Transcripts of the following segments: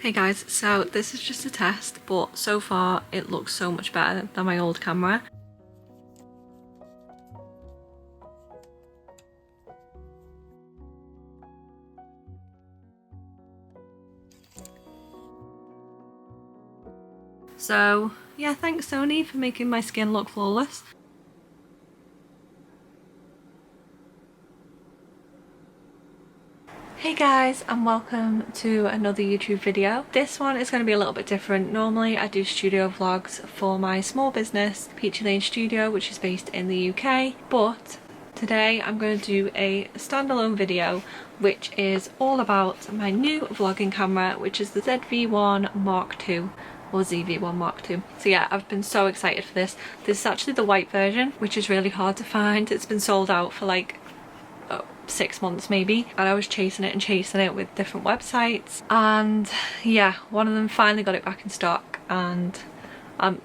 Hey guys, so this is just a test, but so far it looks so much better than my old camera. So yeah, thanks Sony for making my skin look flawless. Hey guys, and welcome to another YouTube video. This one is going to be a little bit different. Normally I do studio vlogs for my small business, Peachy Lane Studio, which is based in the UK, but today I'm going to do a standalone video which is all about my new vlogging camera, which is the ZV-1 II or ZV-1 Mark II. So yeah, I've been so excited for this. This is actually the white version, which is really hard to find. It's been sold out for like 6 months maybe, and I was chasing it with different websites, and yeah, one of them finally got it back in stock, and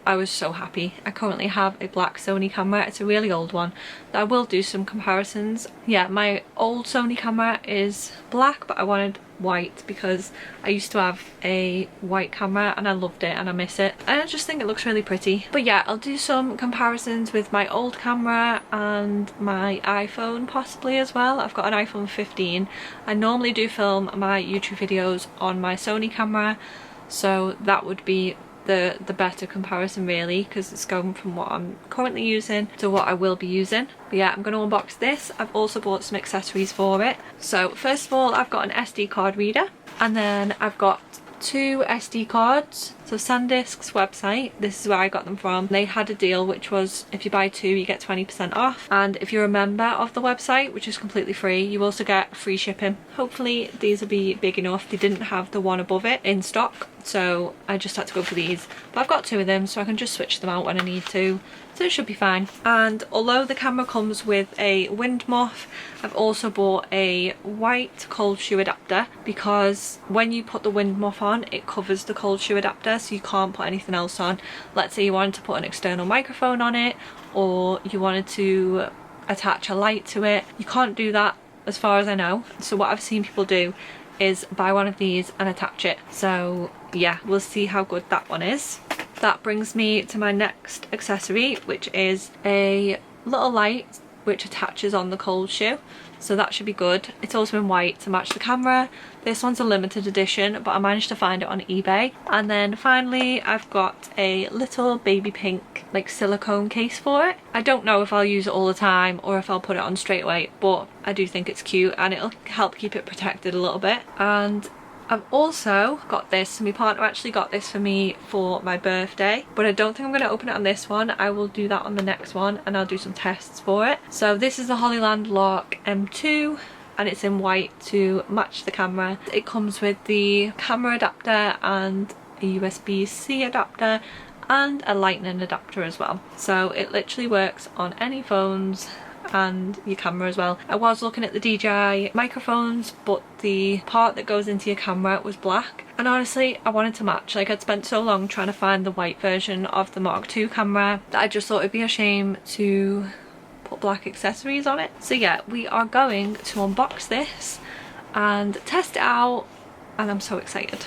I was so happy. I currently have a black Sony camera. It's a really old one that I will do some comparisons. Yeah, my old Sony camera is black, but I wanted white because I used to have a white camera and I loved it and I miss it, and I just think it looks really pretty. But yeah, I'll do some comparisons with my old camera and my iPhone possibly as well. I've got an iPhone 15. I normally do film my YouTube videos on my Sony camera, so that would be the better comparison really, because it's going from what I'm currently using to what I will be using. But yeah, I'm going to unbox this. I've also bought some accessories for it. So first of all, I've got an SD card reader, and then I've got 2 SD cards. So SanDisk's website, this is where I got them from. They had a deal which was if you buy 2 you get 20% off, and if you're a member of the website, which is completely free, you also get free shipping. Hopefully these will be big enough. They didn't have the one above it in stock, so I just had to go for these, but I've got 2 of them so I can just switch them out when I need to, so it should be fine. And although the camera comes with a wind muff, I've also bought a white cold shoe adapter, because when you put the wind muff on it covers the cold shoe adapter, so you can't put anything else on. Let's say you wanted to put an external microphone on it, or you wanted to attach a light to it, you can't do that as far as I know. So what I've seen people do is buy one of these and attach it. So yeah, we'll see how good that one is. That brings me to my next accessory, which is a little light which attaches on the cold shoe, so that should be good. It's also in white to match the camera. This one's a limited edition, but I managed to find it on eBay. And then finally I've got a little baby pink like silicone case for it. I don't know if I'll use it all the time or if I'll put it on straight away, but I do think it's cute and it'll help keep it protected a little bit. And I've also got this. My partner actually got this for me for my birthday, but I don't think I'm going to open it on this one. I will do that on the next one, and I'll do some tests for it. So this is the Hollyland Lark M2, and it's in white to match the camera. It comes with the camera adapter and a USB-C adapter and a lightning adapter as well. So it literally works on any phones and your camera as well. I was looking at the DJI microphones, but the part that goes into your camera was black, and honestly I wanted to match. Like, I'd spent so long trying to find the white version of the Mark II camera that I just thought it'd be a shame to put black accessories on it. So yeah, we are going to unbox this and test it out, and I'm so excited.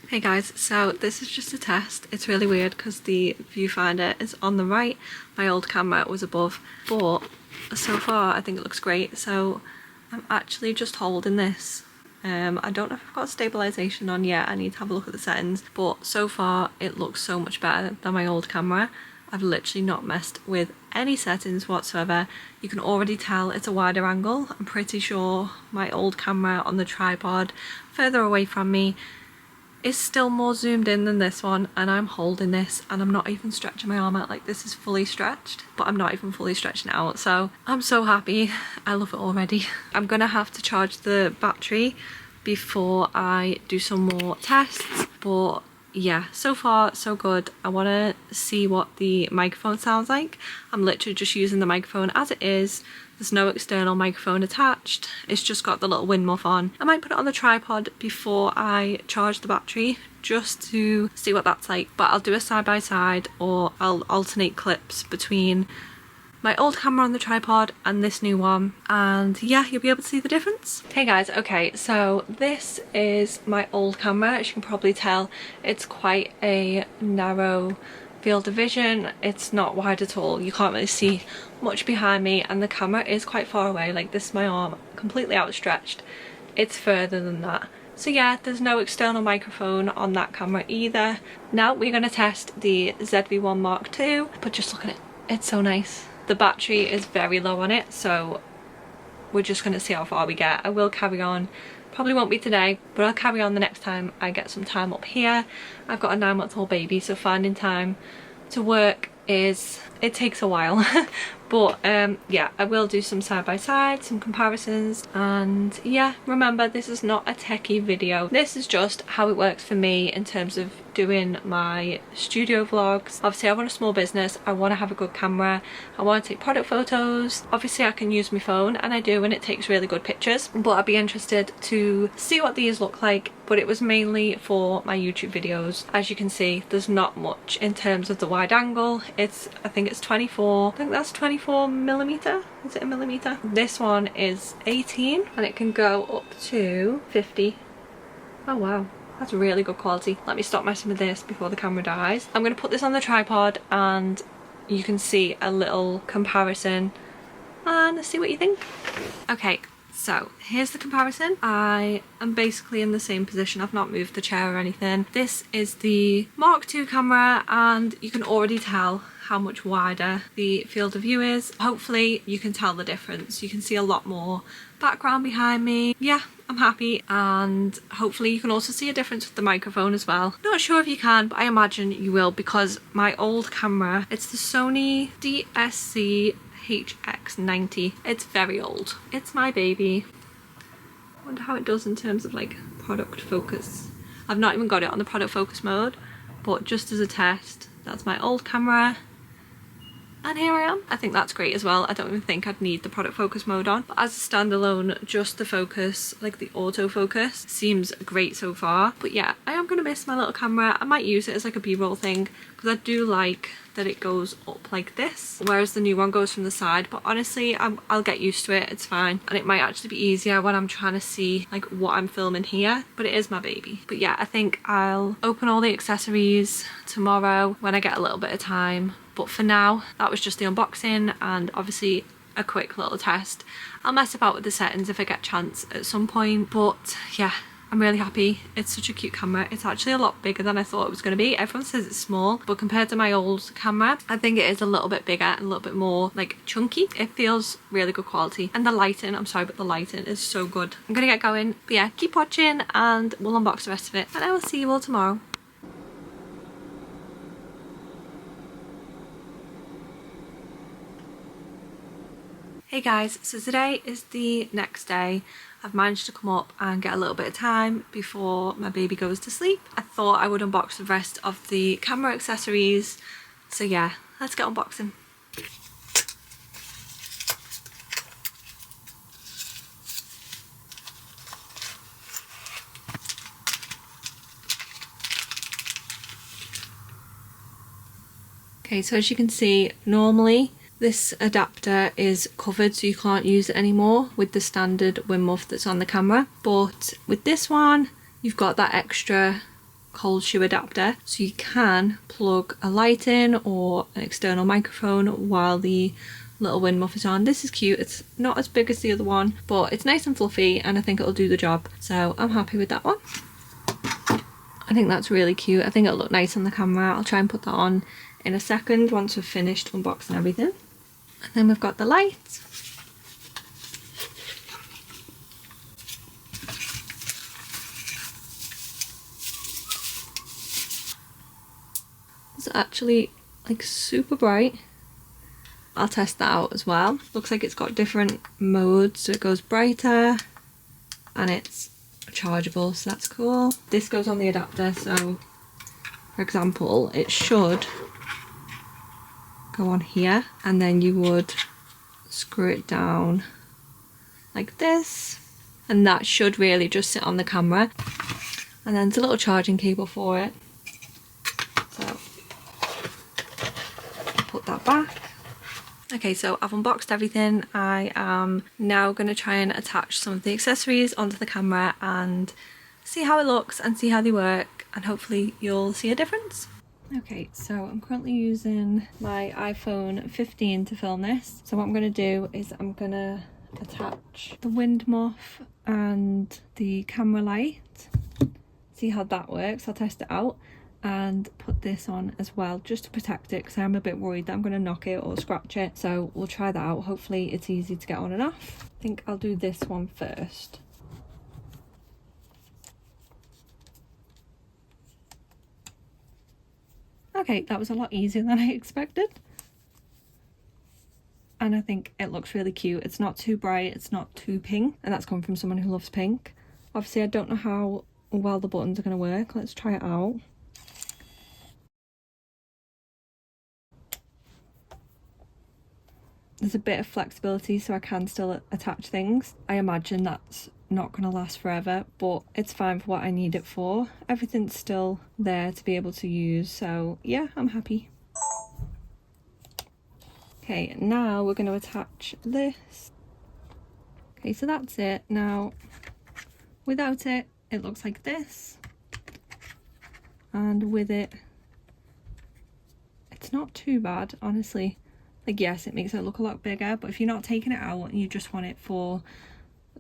Hey guys, so this is just a test. It's really weird because the viewfinder is on the right, my old camera was above, but so far I think it looks great. So I'm actually just holding this. I don't know if I've got stabilization on yet, I need to have a look at the settings, but so far it looks so much better than my old camera. I've literally not messed with any settings whatsoever. You can already tell it's a wider angle. I'm pretty sure my old camera on the tripod further away from me is still more zoomed in than this one, and I'm holding this and I'm not even stretching my arm out. Like, this is fully stretched, but I'm not even fully stretching it out, so I'm so happy. I love it already. I'm gonna have to charge the battery before I do some more tests, but yeah, so far so good. I want to see what the microphone sounds like. I'm literally just using the microphone as it is. There's no external microphone attached, it's just got the little wind muff on. I might put it on the tripod before I charge the battery just to see what that's like, but I'll do a side by side, or I'll alternate clips between my old camera on the tripod and this new one, and yeah, you'll be able to see the difference. Hey guys, okay, so this is my old camera. As you can probably tell, it's quite a narrow field of vision. It's not wide at all, you can't really see much behind me, and the camera is quite far away. Like, this is my arm completely outstretched, it's further than that. So yeah, there's no external microphone on that camera either. Now we're going to test the ZV-1 II, but just look at it, it's so nice. The battery is very low on it, so we're just going to see how far we get. I will carry on, probably won't be today, but I'll carry on the next time I get some time up here. I've got a 9-month-old baby, so finding time to work it takes a while. But yeah, I will do some side by side, some comparisons, and yeah, remember, this is not a techie video. This is just how it works for me in terms of doing my studio vlogs. Obviously I run a small business, I want to have a good camera, I want to take product photos. Obviously I can use my phone, and I do, and it takes really good pictures, but I'd be interested to see what these look like. But it was mainly for my YouTube videos. As you can see, there's not much in terms of the wide angle. I think it's 24, I think that's 24mm. Is it a millimeter? This one is 18 and it can go up to 50. Oh wow, that's really good quality. Let me stop messing with this before the camera dies. I'm going to put this on the tripod and you can see a little comparison and see what you think. Okay, so here's the comparison. I am basically in the same position, I've not moved the chair or anything. This is the Mark II camera, and you can already tell how much wider the field of view is. Hopefully you can tell the difference. You can see a lot more background behind me. Yeah, I'm happy, and hopefully you can also see a difference with the microphone as well. Not sure if you can, but I imagine you will, because my old camera, it's the Sony DSC-HX90. It's very old. It's my baby. I wonder how it does in terms of like product focus. I've not even got it on the product focus mode, but just as a test, that's my old camera. And here I am. I think that's great as well. I don't even think I'd need the product focus mode on. But as a standalone, just the focus, like the autofocus, seems great so far. But yeah, I am going to miss my little camera. I might use it as like a b-roll thing, because I do like that it goes up like this, whereas the new one goes from the side. But honestly, I'll get used to it, it's fine. And it might actually be easier when I'm trying to see like what I'm filming here, but it is my baby. But yeah, I think I'll open all the accessories tomorrow when I get a little bit of time. But for now, that was just the unboxing and obviously a quick little test. I'll mess about with the settings if I get a chance at some point, but yeah, I'm really happy. It's such a cute camera. It's actually a lot bigger than I thought it was going to be. Everyone says it's small, but compared to my old camera, I think it is a little bit bigger and a little bit more like chunky. It feels really good quality, and the lighting, I'm sorry, but the lighting is so good. I'm gonna get going, but yeah, keep watching and we'll unbox the rest of it, and I will see you all tomorrow. Hey guys, so today is the next day. I've managed to come up and get a little bit of time before my baby goes to sleep. I thought I would unbox the rest of the camera accessories. So yeah, let's get unboxing. Okay, so as you can see, normally this adapter is covered, so you can't use it anymore with the standard wind muff that's on the camera. But with this one, you've got that extra cold shoe adapter, so you can plug a light in or an external microphone while the little wind muff is on. This is cute. It's not as big as the other one, but it's nice and fluffy and I think it'll do the job, so I'm happy with that one. I think that's really cute. I think it'll look nice on the camera. I'll try and put that on in a second once we've finished unboxing everything. And then we've got the light. It's actually like super bright. I'll test that out as well. Looks like it's got different modes, so it goes brighter and it's chargeable, so that's cool. This goes on the adapter, so for example it should go on here and then you would screw it down like this and that should really just sit on the camera, and then there's a little charging cable for it, so put that back. Okay, so I've unboxed everything. I am now going to try and attach some of the accessories onto the camera and see how it looks and see how they work, and hopefully you'll see a difference. Okay, so I'm currently using my iPhone 15 to film this. So what I'm going to do is I'm going to attach the wind muff and the camera light, see how that works. I'll test it out and put this on as well just to protect it, because I'm a bit worried that I'm going to knock it or scratch it, so we'll try that out. Hopefully it's easy to get on and off. I think I'll do this one first. Okay, that was a lot easier than I expected, and I think it looks really cute. It's not too bright, it's not too pink, and that's come from someone who loves pink. Obviously I don't know how well the buttons are going to work. Let's try it out. There's a bit of flexibility, so I can still attach things. I imagine that's not going to last forever, but it's fine for what I need it for. Everything's still there to be able to use, so yeah, I'm happy. Okay, now we're going to attach this. Okay, so that's it. Now, without it, it looks like this. And with it, it's not too bad, honestly. Like, yes, it makes it look a lot bigger, but if you're not taking it out and you just want it for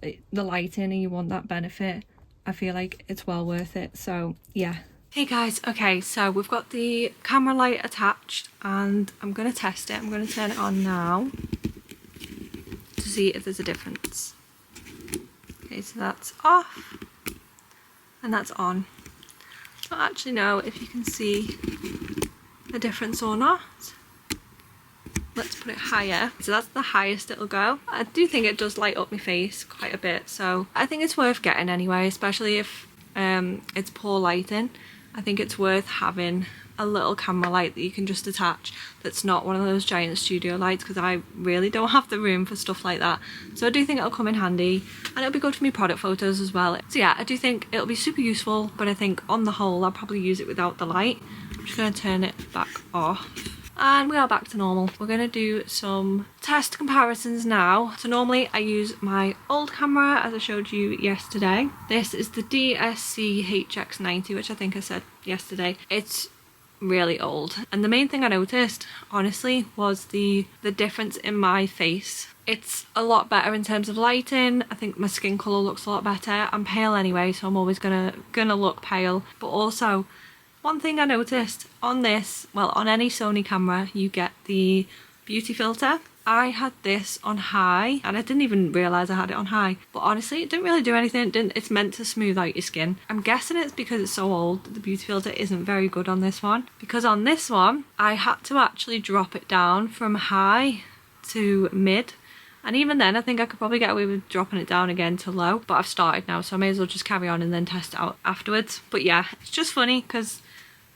the lighting and you want that benefit, I feel like it's well worth it, so yeah. Hey guys, okay, so we've got the camera light attached and I'm going to test it. I'm going to turn it on now to see if there's a difference. Okay, so that's off and that's on. I don't actually know if you can see the difference or not. Let's put it higher. So that's the highest it'll go. I do think it does light up my face quite a bit, so I think it's worth getting anyway, especially if it's poor lighting. I think it's worth having a little camera light that you can just attach that's not one of those giant studio lights, because I really don't have the room for stuff like that. So I do think it'll come in handy and it'll be good for me product photos as well. So yeah, I do think it'll be super useful, but I think on the whole I'll probably use it without the light. I'm just going to turn it back off. And we are back to normal. We're going to do some test comparisons now. So normally I use my old camera, as I showed you yesterday. This is the DSC-HX90, which I think I said yesterday. It's really old, and the main thing I noticed, honestly, was the difference in my face. It's a lot better in terms of lighting. I think my skin colour looks a lot better. I'm pale anyway, so I'm always gonna look pale, but also one thing I noticed on this, well, on any Sony camera, you get the beauty filter. I had this on high, and I didn't even realise I had it on high, but honestly it didn't really do anything. It's meant to smooth out your skin. I'm guessing it's because it's so old that the beauty filter isn't very good on this one, because on this one I had to actually drop it down from high to mid, and even then I think I could probably get away with dropping it down again to low, but I've started now, so I may as well just carry on and then test it out afterwards. But yeah, it's just funny because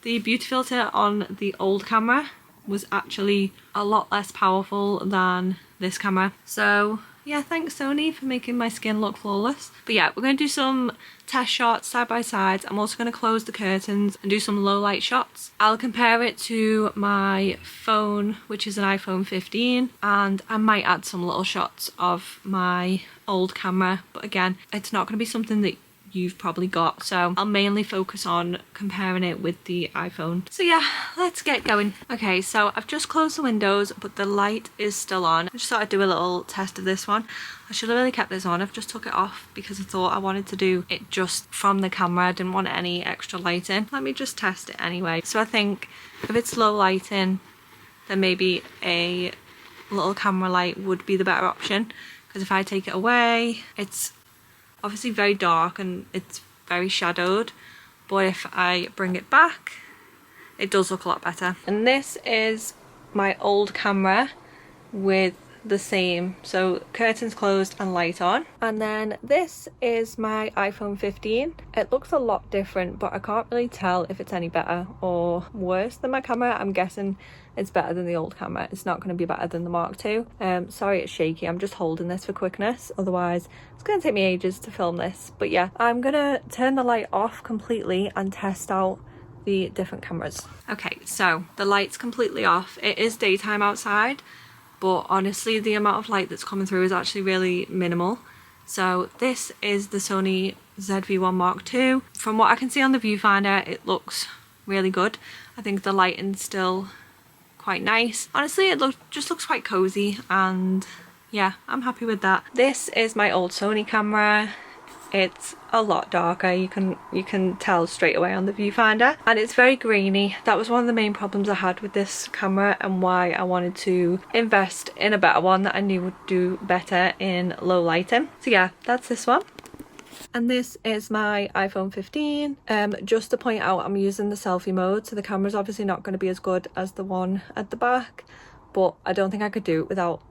the beauty filter on the old camera was actually a lot less powerful than this camera. So yeah, thanks Sony for making my skin look flawless. But yeah, we're going to do some test shots side by side. I'm also going to close the curtains and do some low light shots. I'll compare it to my phone, which is an iPhone 15, and I might add some little shots of my old camera, but again, it's not going to be something that you've probably got, so I'll mainly focus on comparing it with the iPhone. So yeah, let's get going. Okay, so I've just closed the windows, but the light is still on. I just thought I'd do a little test of this one. I should have really kept this on. I've just took it off because I thought I wanted to do it just from the camera. I didn't want any extra lighting. Let me just test it anyway. So I think if it's low lighting, then maybe a little camera light would be the better option, because if I take it away, it's obviously very dark and it's very shadowed, but if I bring it back, it does look a lot better. And this is my old camera with the same, so curtains closed and light on. And then this is my iPhone 15. It looks a lot different, but I can't really tell if it's any better or worse than my camera. I'm guessing it's better than the old camera. It's not going to be better than the Mark II. Sorry it's shaky, I'm just holding this for quickness, otherwise it's going to take me ages to film this. But yeah, I'm gonna turn the light off completely and test out the different cameras. Okay, so the light's completely off. It is daytime outside, but honestly the amount of light that's coming through is actually really minimal. So this is the Sony ZV-1 Mark II. From what I can see on the viewfinder, it looks really good. I think the lighting's still quite nice. Honestly, it just looks quite cozy, and yeah, I'm happy with that. This is my old Sony camera. It's a lot darker, you can tell straight away on the viewfinder, and it's very grainy. That was one of the main problems I had with this camera and why I wanted to invest in a better one that I knew would do better in low lighting. So yeah, that's this one. And this is my iPhone 15. Just to point out, I'm using the selfie mode, so the camera's obviously not going to be as good as the one at the back, but I don't think I could do it without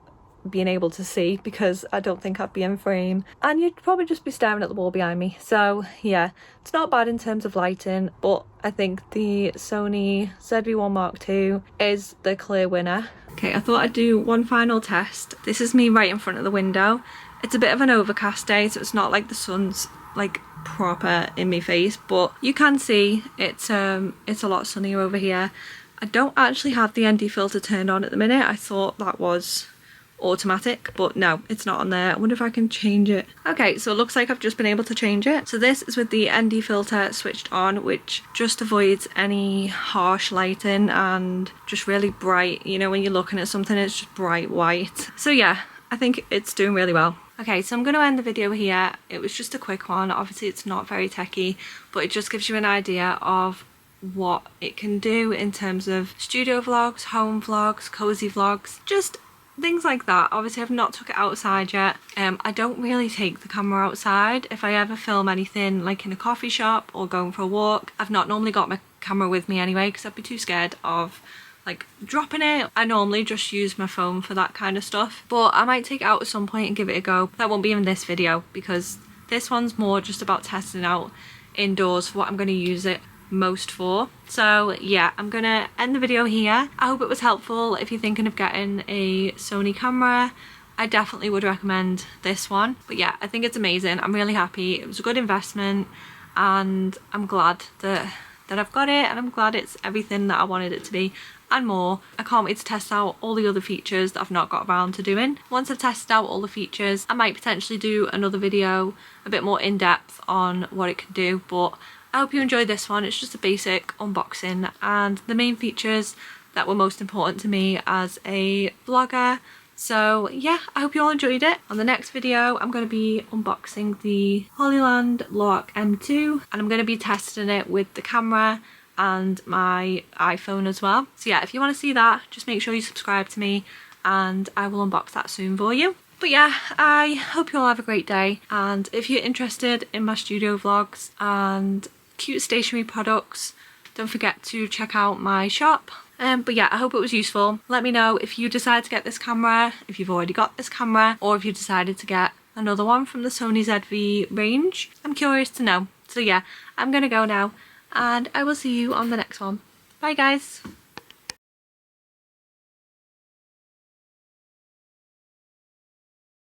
being able to see, because I don't think I'd be in frame and you'd probably just be staring at the wall behind me. So yeah, it's not bad in terms of lighting, but I think the Sony ZV-1 Mark II is the clear winner. Okay, I thought I'd do one final test. This is me right in front of the window. It's a bit of an overcast day, so it's not like the sun's like proper in my face, but you can see it's a lot sunnier over here. I don't actually have the ND filter turned on at the minute. I thought that was automatic, but no, it's not on there. I wonder if I can change it. Okay, so it looks like I've just been able to change it. So this is with the ND filter switched on, which just avoids any harsh lighting and just really bright, you know, when you're looking at something it's just bright white. So yeah, I think it's doing really well. Okay, so I'm going to end the video here. It was just a quick one. Obviously it's not very techy, but it just gives you an idea of what it can do in terms of studio vlogs, home vlogs, cozy vlogs, just things like that. Obviously I've not took it outside yet. I don't really take the camera outside. If I ever film anything like in a coffee shop or going for a walk, I've not normally got my camera with me anyway, because I'd be too scared of like dropping it. I normally just use my phone for that kind of stuff, but I might take it out at some point and give it a go. That won't be in this video, because this one's more just about testing out indoors for what I'm going to use it most for. So yeah, I'm gonna end the video here. I hope it was helpful. If you're thinking of getting a Sony camera, I definitely would recommend this one. But yeah, I think it's amazing. I'm really happy. It was a good investment, and I'm glad that I've got it, and I'm glad it's everything that I wanted it to be and more. I can't wait to test out all the other features that I've not got around to doing. Once I've tested out all the features, I might potentially do another video a bit more in depth on what it can do, but I hope you enjoyed this one. It's just a basic unboxing and the main features that were most important to me as a vlogger. So yeah, I hope you all enjoyed it. On the next video, I'm going to be unboxing the Hollyland Lark M2, and I'm going to be testing it with the camera and my iPhone as well. So yeah, if you want to see that, just make sure you subscribe to me and I will unbox that soon for you. But yeah, I hope you all have a great day, and if you're interested in my studio vlogs and cute stationery products, don't forget to check out my shop. But yeah, I hope it was useful. Let me know if you decide to get this camera, if you've already got this camera, or if you decided to get another one from the Sony ZV range. I'm curious to know. So yeah, I'm gonna go now, and I will see you on the next one. Bye guys!